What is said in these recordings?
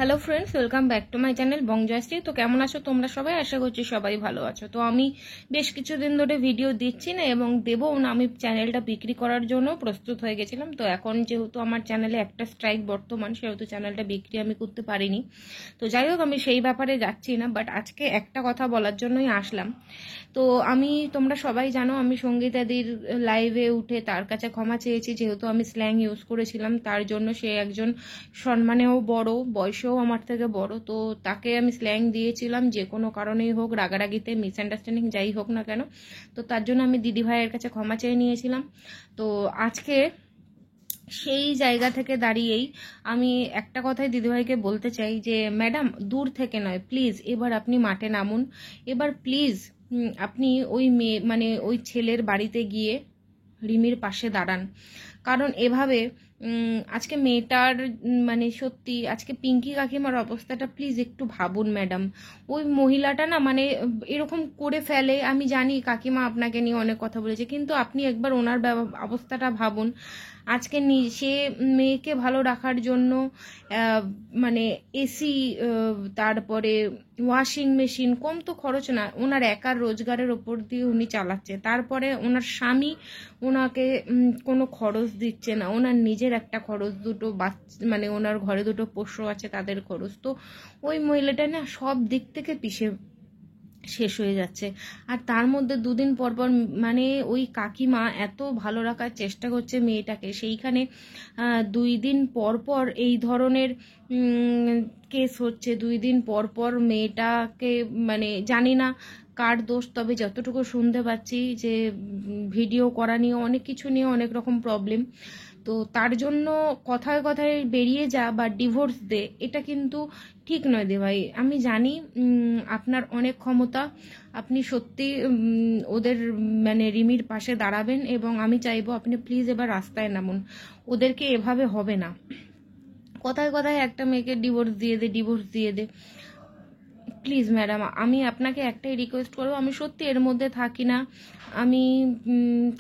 Hello friends, welcome back to my channel Bongjoyshree. তো কেমন আছো তোমরা সবাই? আশা করছি সবাই ভালো আছো। তো আমি বেশ কিছুদিন ধরে ভিডিও দিচ্ছি না এবং দেবও না। আমি চ্যানেলটা বিক্রি করার জন্য প্রস্তুত হয়ে গেছিলাম। তো এখন যেহেতু আমার চ্যানেলে একটা স্ট্রাইক বর্তমান, সেহেতু চ্যানেলটা বিক্রি আমি করতে পারিনি। তো যাই হোক, আমি সেই ব্যাপারে যাচ্ছি না, বাট আজকে একটা কথা বলার জন্যই আসলাম। তো তোমরা সবাই জানো, আমি সঙ্গীতাদির লাইভে উঠে তার কাছে ক্ষমা চেয়েছি, যেহেতু আমি স্ল্যাং ইউজ করেছিলাম। তার জন্য সে একজন সম্মানেও বড়, বয়সেও আমার থেকে বড়। তো তাকে আমি স্ল্যাং দিয়েছিলাম, যে কোনো কারণেই হোক, রাগারাগিতে, মিসআন্ডারস্ট্যান্ডিং যাই হোক না কেন। তো তার জন্য আমি দিদি ভাইয়ের কাছে ক্ষমা চেয়ে নিয়েছিলাম। তো আজকে সেই জায়গা থেকে দাঁড়িয়েই আমি একটা কথাই দিদিভাইকে বলতে চাই যে ম্যাডাম, দূর থেকে নয়, প্লিজ এবার আপনি মাঠে নামুন। এবার প্লিজ আপনি ওই মেয়ে ওই ছেলের বাড়িতে গিয়ে রিমির পাশে দাঁড়ান। কারণ এভাবে আজকে মেয়েটার সত্যি আজকে পিঙ্কি কাকিমার অবস্থাটা প্লিজ একটু ভাবুন ম্যাডাম। ওই মহিলাটা না এরকম করে ফেলে। আমি জানি কাকিমা আপনাকে নিয়ে অনেক কথা বলেছে, কিন্তু আপনি একবার ওনার অবস্থাটা ভাবুন। আজকে সে মেয়েকে ভালো রাখার জন্য এসি, তারপরে ওয়াশিং মেশিন, কম তো খরচ না, ওনার একার রোজগারের ওপর দিয়ে উনি চালাচ্ছে। তারপরে ওনার স্বামী ওনাকে কোনো খরচ দিচ্ছে না, ওনার নিজের একটা খরচ, দুটো বাচ্চা, ওনার ঘরে দুটো পোষ্য আছে, তাদের খরচ। তো ওই মহিলাটা না সব দিক থেকে শেষ হয়ে যাচ্ছে। আর তার মধ্যে দুদিন পর পর ওই কাকিমা এত ভালো রাখার চেষ্টা করছে মেয়েটাকে, সেইখানে 2 দিন পর পর এই ধরনের কেস হচ্ছে। 2 দিন পর পর মেয়েটাকে জানি না কার দোষ, তবে যতটুকু শুনতে পাচ্ছি যে ভিডিও করা নিয়ে অনেক কিছু নিয়ে অনেক রকম প্রবলেম। তো তার জন্য কথায় কথায় বেরিয়ে যা বা ডিভোর্স দে, এটা কিন্তু ঠিক নয় দে ভাই। আমি জানি আপনার অনেক ক্ষমতা, আপনি সত্যি ওদের রিমির পাশে দাঁড়াবেন, এবং আমি চাইবো আপনি প্লিজ এবার রাস্তায় নামুন। ওদেরকে এভাবে হবে না। কথায় কথায় একটা মেয়েকে ডিভোর্স দিয়ে দে। প্লিজ ম্যাডাম, আমি আপনাকে একটাই রিকোয়েস্ট করবো, আমি সত্যি এর মধ্যে থাকি না, আমি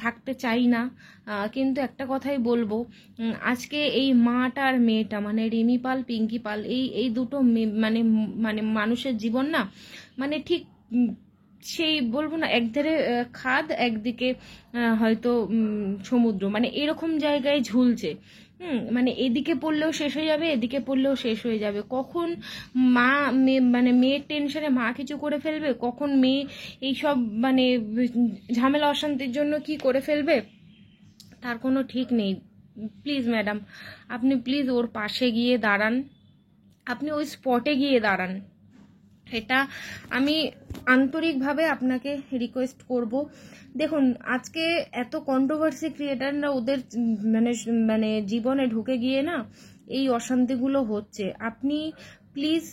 থাকতে চাই না, কিন্তু একটা কথাই বলবো, আজকে এই মাটা আর মেয়েটা রিমি পাল, পিঙ্কি পাল, এই দুটো মানুষের জীবন না ঠিক সেই বলবো না, একধারে খাদ, একদিকে হয়তো সমুদ্র, এরকম জায়গায় ঝুলছে। এদিকে পড়লেও শেষ হয়ে যাবে, এদিকে পড়লেও শেষ হয়ে যাবে। কখন মা মেয়ের টেনশনে মা কিছু করে ফেলবে, কখন মেয়ে এইসব ঝামেলা অশান্তির জন্য কি করে ফেলবে, তার কোনো ঠিক নেই। প্লিজ ম্যাডাম, আপনি প্লিজ ওর পাশে গিয়ে দাঁড়ান, আপনি ওই স্পটে গিয়ে দাঁড়ান। এটা আমি আন্তরিকভাবে আপনাকে রিকোয়েস্ট করব। দেখুন, আজকে এত কন্ট্রোভার্সি ক্রিয়েটাররা ওদের জীবনে ঢুকে গিয়ে না এই অশান্তিগুলো হচ্ছে। আপনি প্লিজ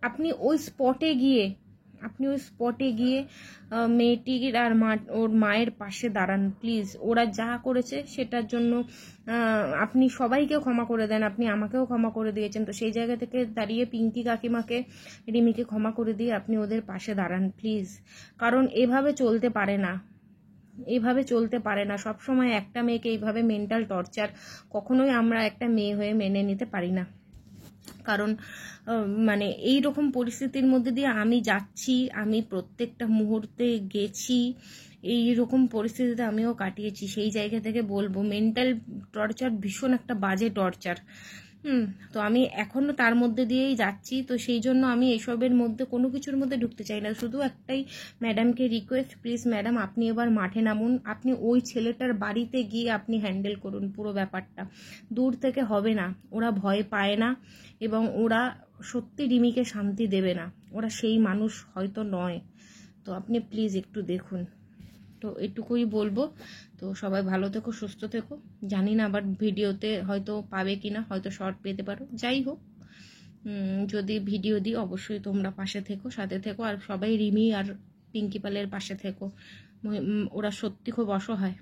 আপনি ওই স্পটে গিয়ে মেয়েটির আর ওর মায়ের পাশে দাঁড়ান প্লিজ। ওরা যা করেছে সেটার জন্য আপনি সবাইকে ক্ষমা করে দেন, আপনি আমাকেও ক্ষমা করে দিয়েছেন। তো সেই জায়গা থেকে দাঁড়িয়ে পিঙ্কি কাকিমাকে, রিমিকে ক্ষমা করে দিয়ে আপনি ওদের পাশে দাঁড়ান প্লিজ। কারণ এভাবে চলতে পারে না, সবসময় একটা মেয়েকে এইভাবে মেন্টাল টর্চার কখনোই আমরা একটা মেয়ে হয়ে মেনে নিতে পারি না। কারণ এই রকম পরিস্থিতির মধ্যে দিয়ে আমি যাচ্ছি, আমি প্রত্যেকটা মুহূর্তে গেছি, এই রকম পরিস্থিতিতে আমিও কাটিয়েছি। সেই জায়গা থেকে বলবো, মেন্টাল টর্চার ভীষণ একটা বাজে টর্চার। তো আমি এখনো তার মধ্যে দিয়েই যাচ্ছি। তো সেই জন্য আমি এসবের মধ্যে কোনো কিছুর মধ্যে ঢুকতে চাই না। শুধু একটাই ম্যাডামকে রিকোয়েস্ট, প্লিজ ম্যাডাম, আপনি এবার মাঠে নামুন, আপনি ওই ছেলেটার বাড়িতে গিয়ে আপনি হ্যান্ডেল করুন পুরো ব্যাপারটা। দূর থেকে হবে না, ওরা ভয় পায় না, এবং ওরা সত্যি রিমিকে শান্তি দেবে না, ওরা সেই মানুষ হয়তো নয়। তো আপনি প্লিজ একটু দেখুন। তো এটুকুই বলবো। তো সবাই ভালো থেকো, সুস্থ থেকো। জানি না আবার ভিডিওতে হয়তো পাবে কিনা, হয়তো শর্ট পেতে পারো। যাই হোক, যদি ভিডিও দিই অবশ্যই তোমরা পাশে থেকো, সাথে থেকো, আর সবাই রিমি আর পিঙ্কি পালের পাশে থেকো। ওরা সত্যি খুব অসহায়।